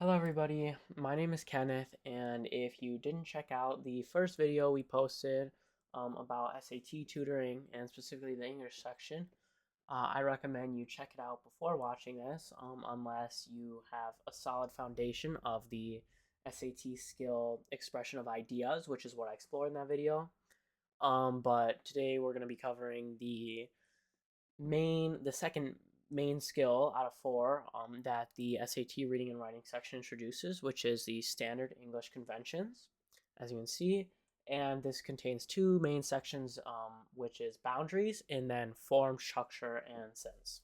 Hello everybody, my name is Kenneth, and if you didn't check out the first video we posted about SAT tutoring and specifically the English section, I recommend you check it out before watching this, unless you have a solid foundation of the SAT skill expression of ideas, which is what I explored in that video. But today we're going to be covering the second main skill out of four that the SAT reading and writing section introduces, which is the standard English conventions, as you can see. And this contains two main sections, which is boundaries and then form, structure, and sense.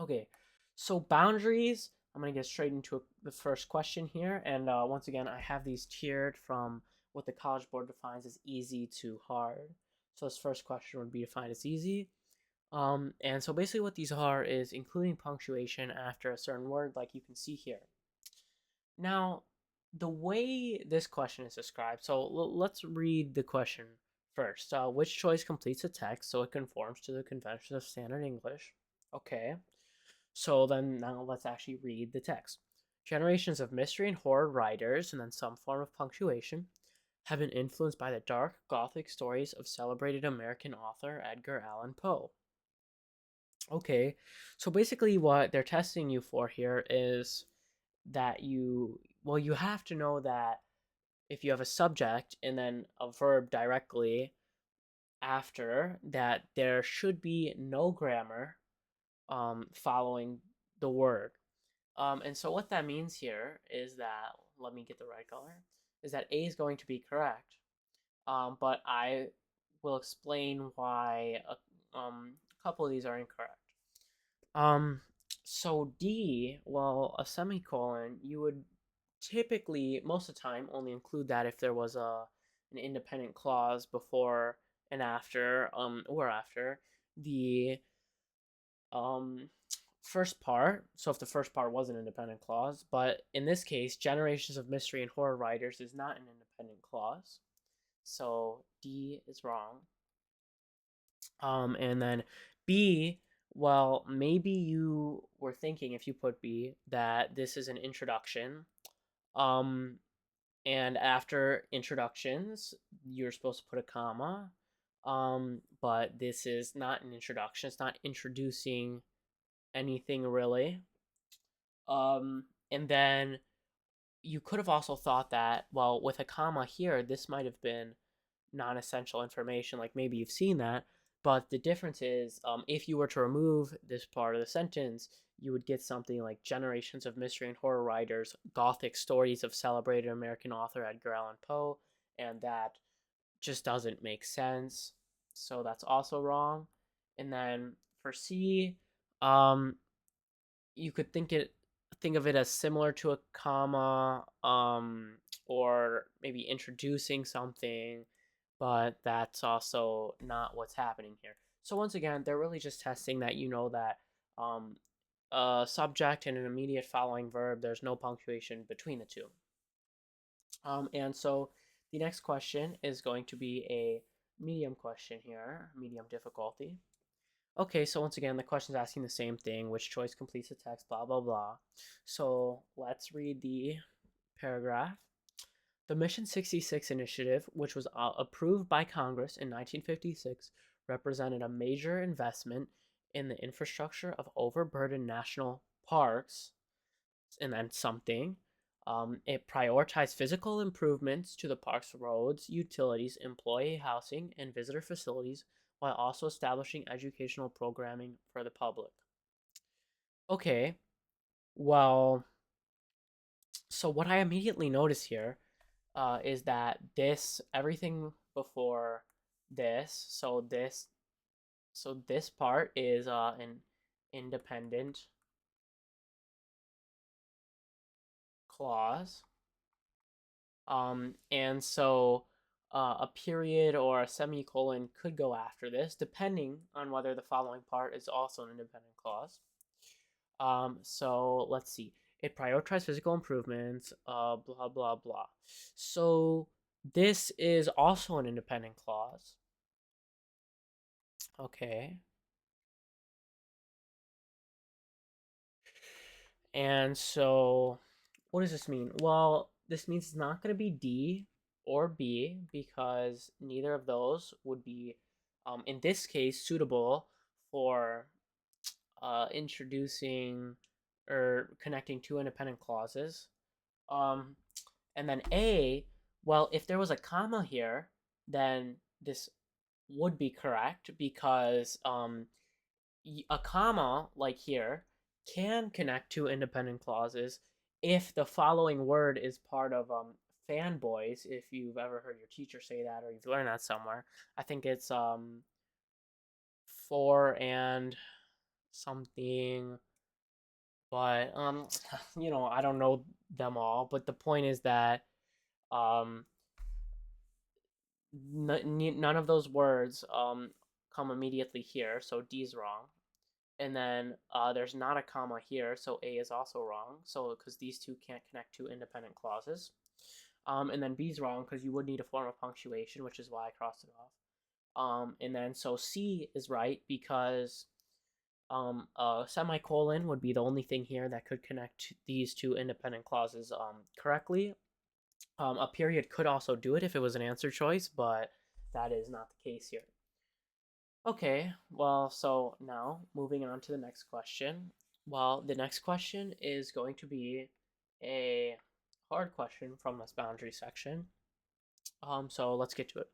Okay, so boundaries, I'm going to get straight into the first question here. And once again, I have these tiered from what the College Board defines as easy to hard. So this first question would be defined as easy. And so basically what these are is including punctuation after a certain word, like you can see here. Now, the way this question is described, so let's read the question first. Which choice completes a text so it conforms to the conventions of standard English? Okay, so then now let's actually read the text. Generations of mystery and horror writers, and then some form of punctuation, have been influenced by the dark Gothic stories of celebrated American author Edgar Allan Poe. Okay, so basically what they're testing you for here is that you have to know that if you have a subject and then a verb directly after that, there should be no grammar following the word. And so what that means here is that, let me get the right color, is that A is going to be correct. But I will explain why a couple of these are incorrect. Um, so D, well, a semicolon, you would typically, most of the time, only include that if there was an independent clause before and after, or after the um first part. So if the first part was an independent clause, but in this case, Generations of Mystery and Horror Writers is not an independent clause. So D is wrong. And then B, well, maybe you were thinking if you put B that this is an introduction. Um, and after introductions, you're supposed to put a comma. But this is not an introduction. It's not introducing anything really. And then you could have also thought that, well, with a comma here, this might have been non essential information. Like maybe you've seen that. But the difference is, if you were to remove this part of the sentence, you would get something like Generations of Mystery and Horror Writers, Gothic Stories of Celebrated American Author Edgar Allan Poe, and that just doesn't make sense. So that's also wrong. And then for C, um, you could think of it as similar to a comma, or maybe introducing something, but that's also not what's happening here. So once again, they're really just testing that you know that um, a subject and an immediate following verb, there's no punctuation between the two. And so the next question is going to be a medium question here, medium difficulty. Okay, so once again, the question is asking the same thing, which choice completes the text, blah, blah, blah. So let's read the paragraph. The Mission 66 initiative, which was approved by Congress in 1956, represented a major investment in the infrastructure of overburdened national parks, and then something. It prioritized physical improvements to the park's roads, utilities, employee housing, and visitor facilities while also establishing educational programming for the public. Okay, well, so what I immediately notice here is that everything before this, so this part is an independent clause. And so a period or a semicolon could go after this, depending on whether the following part is also an independent clause. So let's see. It prioritizes physical improvements, blah, blah, blah. So this is also an independent clause. Okay. And so, what does this mean? Well, this means it's not going to be D or B because neither of those would be, in this case, suitable for introducing or connecting two independent clauses. Um, and then A, well, if there was a comma here, then this would be correct because a comma, like here, can connect two independent clauses if the following word is part of fanboys. If you've ever heard your teacher say that or you've learned that somewhere, I think it's for and something, but I don't know them all. But the point is that um, none of those words come immediately here, so D is wrong. And then there's not a comma here, so A is also wrong. So because these two can't connect to independent clauses. And then B is wrong because you would need a form of punctuation, which is why I crossed it off. And then so C is right because a semicolon would be the only thing here that could connect these two independent clauses correctly. A period could also do it if it was an answer choice, but that is not the case here. Okay, well, so now moving on to the next question. Well, the next question is going to be a hard question from this boundary section. So let's get to it.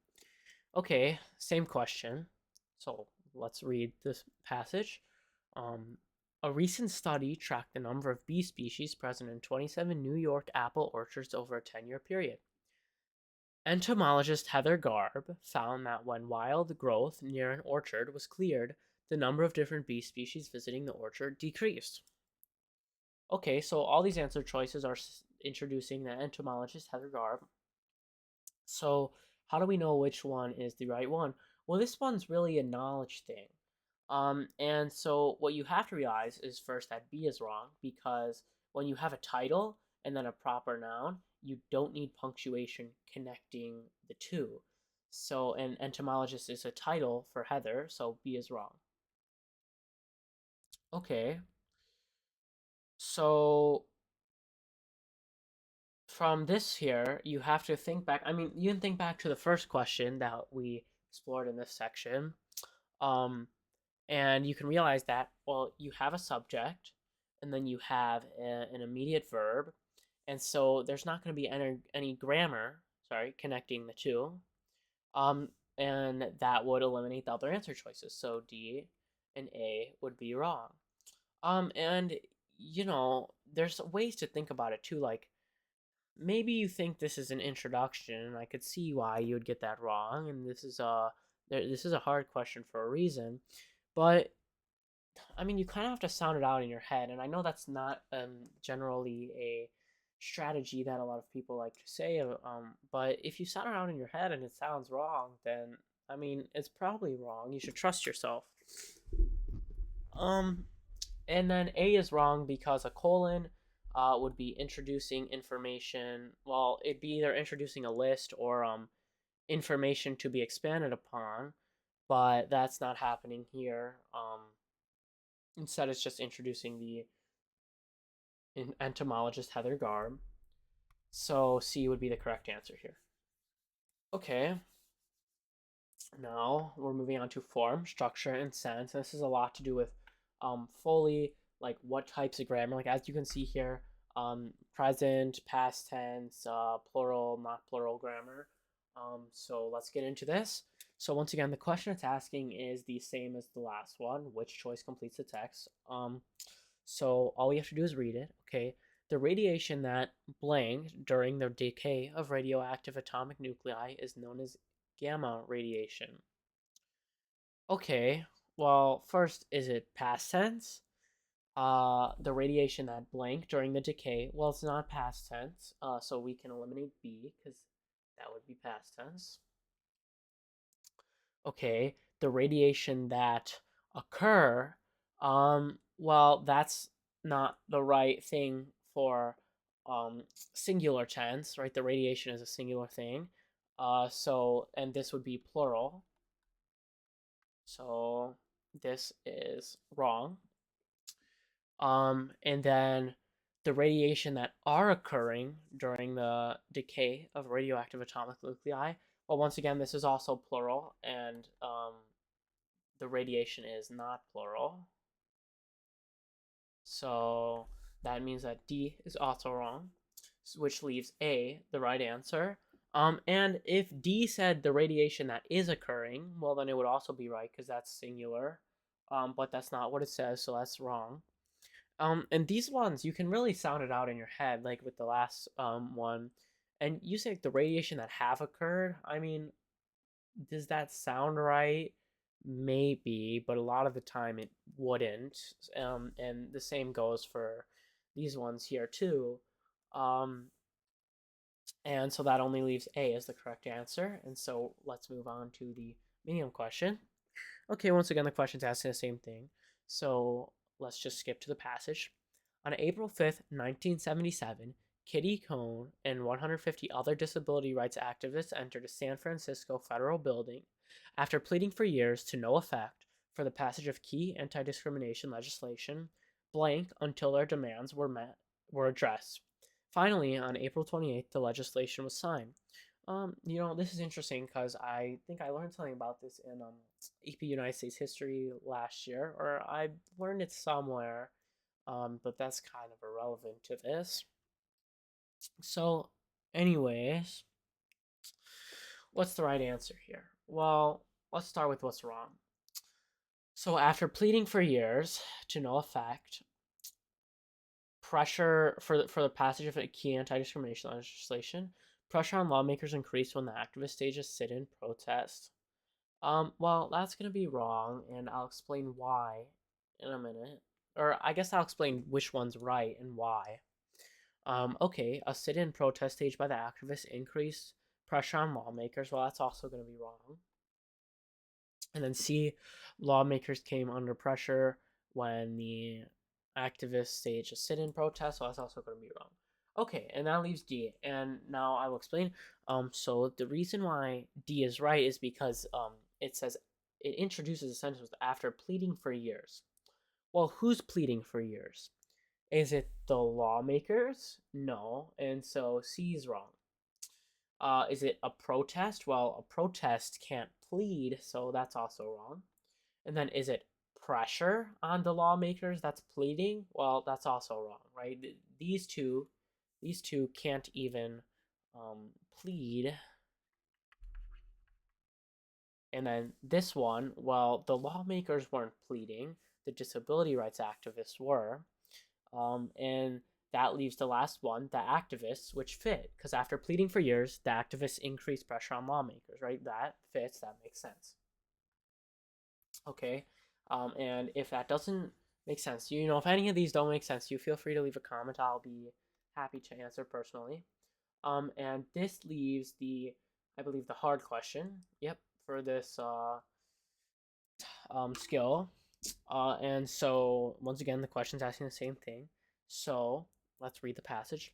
Okay, same question. So let's read this passage. Um, a recent study tracked the number of bee species present in 27 New York apple orchards over a 10-year period. Entomologist Heather Garb found that when wild growth near an orchard was cleared, the number of different bee species visiting the orchard decreased. Okay, so all these answer choices are introducing the entomologist Heather Garb. So, how do we know which one is the right one? Well, this one's really a knowledge thing. And so what you have to realize is first that B is wrong because when you have a title and then a proper noun, you don't need punctuation connecting the two. So an entomologist is a title for Heather, so B is wrong. Okay. So from this here, you have to think back. I mean, you can think back to the first question that we explored in this section. Um, and you can realize that, well, you have a subject and then you have an immediate verb, and so there's not going to be any grammar, sorry, connecting the two, um, and that would eliminate the other answer choices, so D and A would be wrong. And there's ways to think about it too, like maybe you think this is an introduction, and I could see why you would get that wrong, and this is a hard question for a reason, but I mean, you kind of have to sound it out in your head, and I know that's not generally a strategy that a lot of people like to say. But if you sound it out in your head and it sounds wrong, then I mean, it's probably wrong. You should trust yourself. Um, and then A is wrong because a colon would be introducing information. Well, it'd be either introducing a list or information to be expanded upon, but that's not happening here. Instead, it's just introducing the entomologist Heather Garb. So C would be the correct answer here. Okay, now we're moving on to form, structure, and sense. This is a lot to do with fully like what types of grammar. Like as you can see here, present, past tense, plural, not plural grammar. So let's get into this. So once again, the question it's asking is the same as the last one. Which choice completes the text? So all we have to do is read it. Okay. The radiation that blank during the decay of radioactive atomic nuclei is known as gamma radiation. Okay. Well, first, is it past tense? The radiation that blank during the decay. Well, it's not past tense, so we can eliminate B because that would be past tense. Okay, the radiation that occur, well, that's not the right thing for singular tense, right? The radiation is a singular thing. And this would be plural. So this is wrong. And then the radiation that are occurring during the decay of radioactive atomic nuclei. Well, once again, this is also plural, and the radiation is not plural. So that means that D is also wrong, which leaves A the right answer. And if D said the radiation that is occurring, well, then it would also be right because that's singular. But that's not what it says, so that's wrong. And these ones you can really sound it out in your head, like with the last one. And you say the radiation that have occurred. I mean, does that sound right? Maybe, but a lot of the time it wouldn't. And the same goes for these ones here too. Um, and so that only leaves A as the correct answer. And so let's move on to the medium question. Okay, once again, the question's asking the same thing. So let's just skip to the passage. On April 5th, 1977, Kitty Cone and 150 other disability rights activists entered a San Francisco federal building after pleading for years to no effect for the passage of key anti-discrimination legislation, blank until their demands were addressed. Finally, on April 28th, the legislation was signed. This is interesting because I think I learned something about this in EP United States history last year, or I learned it somewhere, but that's kind of irrelevant to this. So, anyways, what's the right answer here? Well, let's start with what's wrong. So, after pleading for years to no effect, pressure for the passage of a key anti-discrimination legislation, pressure on lawmakers increased when the activist stages sit-in protest. Well, that's gonna be wrong, and I'll explain why in a minute. Or I guess I'll explain which one's right and why. Okay, a sit-in protest staged by the activists increased pressure on lawmakers. Well, that's also gonna be wrong. And then C, lawmakers came under pressure when the activists staged a sit-in protest. Well, that's also gonna be wrong. Okay, and that leaves D, and now I will explain. So the reason why D is right is because it says it introduces a sentence with after pleading for years. Well, who's pleading for years? Is it the lawmakers? No, and so C is wrong. Is it a protest? Well, a protest can't plead, so that's also wrong. And then is it pressure on the lawmakers that's pleading? Well, that's also wrong, right? These two can't even plead. And then this one, well, the lawmakers weren't pleading, the disability rights activists were. And that leaves the last one, the activists, which fit, because after pleading for years, the activists increased pressure on lawmakers, right? That fits, that makes sense. Okay, and if that doesn't make sense, if any of these don't make sense, you feel free to leave a comment. I'll be happy to answer personally. And this leaves I believe, the hard question. Yep, for this skill. And so, once again, the question's asking the same thing. So, let's read the passage.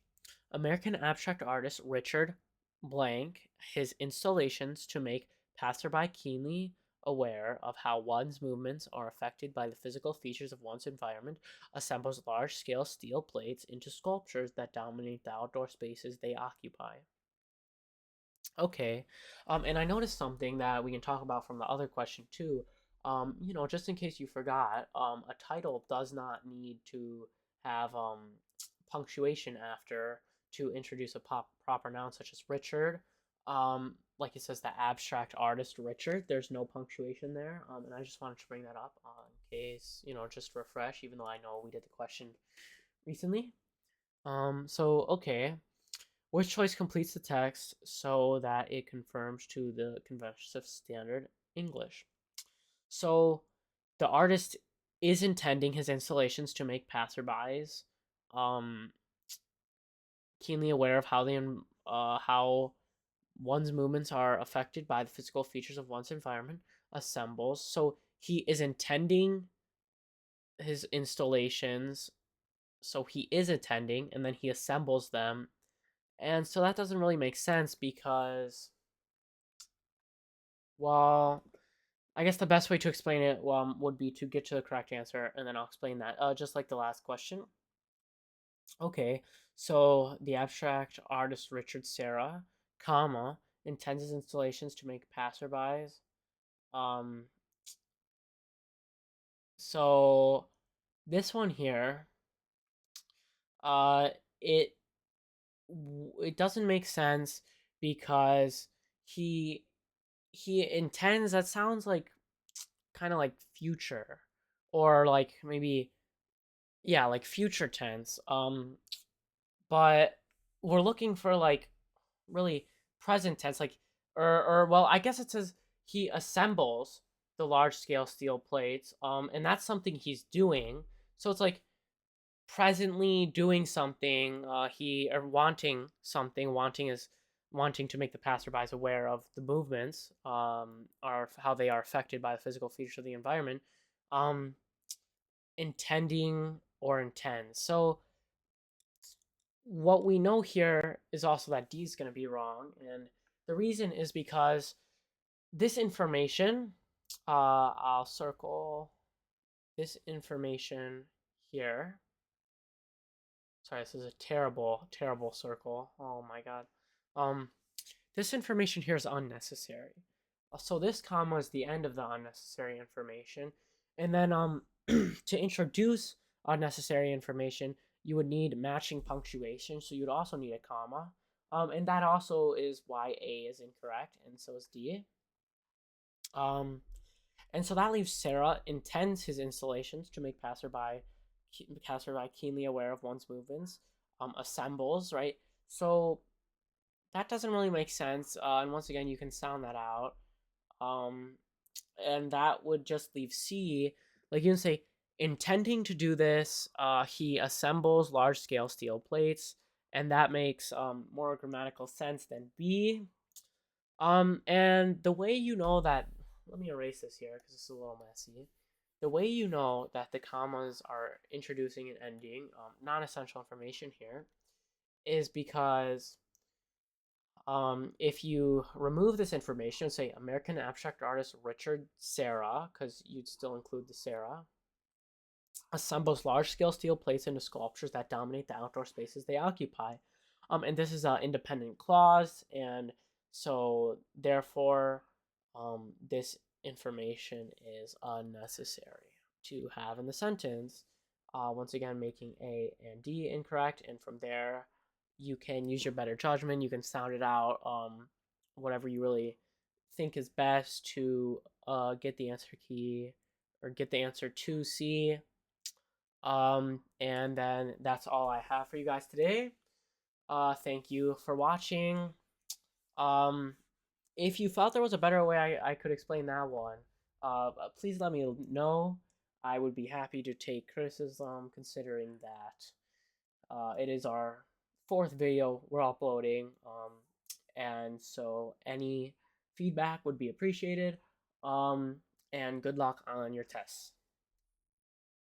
American abstract artist Richard Blank, his installations to make passerby keenly aware of how one's movements are affected by the physical features of one's environment, assembles large-scale steel plates into sculptures that dominate the outdoor spaces they occupy. Okay, and I noticed something that we can talk about from the other question too. Just in case you forgot, a title does not need to have punctuation after to introduce a proper noun such as Richard. Like it says, the abstract artist Richard. There's no punctuation there, and I just wanted to bring that up in case just refresh. Even though I know we did the question recently. So okay. Which choice completes the text so that it conforms to the conventions of standard English? So the artist is intending his installations to make passerbys um, keenly aware of how one's movements are affected by the physical features of one's environment. Assembles. So he is intending his installations. So he is attending, and then he assembles them. And so that doesn't really make sense because, well, I guess the best way to explain it would be to get to the correct answer, and then I'll explain that. Just like the last question. Okay, so the abstract artist Richard Serra, comma, intends his installations to make passerbys. Um, so this one here, uh, it it doesn't make sense because he he intends, that sounds like kind of like future, or like maybe, yeah, like future tense. But we're looking for like really present tense, like, or well, I guess it says he assembles the large scale steel plates, and that's something he's doing. So it's like presently doing something, he or wanting something, wanting is wanting to make the passerbys aware of the movements, or how they are affected by the physical features of the environment, um intending or intends. So what we know here is also that D is going to be wrong, and the reason is because this information, I'll circle this information here. Sorry, this is a terrible, terrible circle. Oh my god. Um, this information here is unnecessary. So this comma is the end of the unnecessary information. And then to introduce unnecessary information, you would need matching punctuation. So you'd also need a comma. And that also is why A is incorrect, and so is D. Um, and so that leaves Serra intends his installations to make passerby keenly aware of one's movements. Assembles, right? So that doesn't really make sense. And once again, you can sound that out. Um, and that would just leave C. Like you can say, intending to do this, he assembles large scale steel plates, and that makes more grammatical sense than B. And the way you know that, let me erase this here because it's a little messy. The way you know that the commas are introducing and ending non essential information here is because if you remove this information, say American abstract artist Richard Serra, because you'd still include the Serra, assembles large scale steel plates into sculptures that dominate the outdoor spaces they occupy. And this is an independent clause, and so therefore, this information is unnecessary to have in the sentence. Once again, making A and D incorrect, and from there, you can use your better judgment. You can sound it out, whatever you really think is best to get the answer key or get the answer to C. And then that's all I have for you guys today. Thank you for watching. Um, if you felt there was a better way I could explain that one, please let me know. I would be happy to take criticism, considering that it is our fourth video we're uploading. And so any feedback would be appreciated. Um, and good luck on your tests.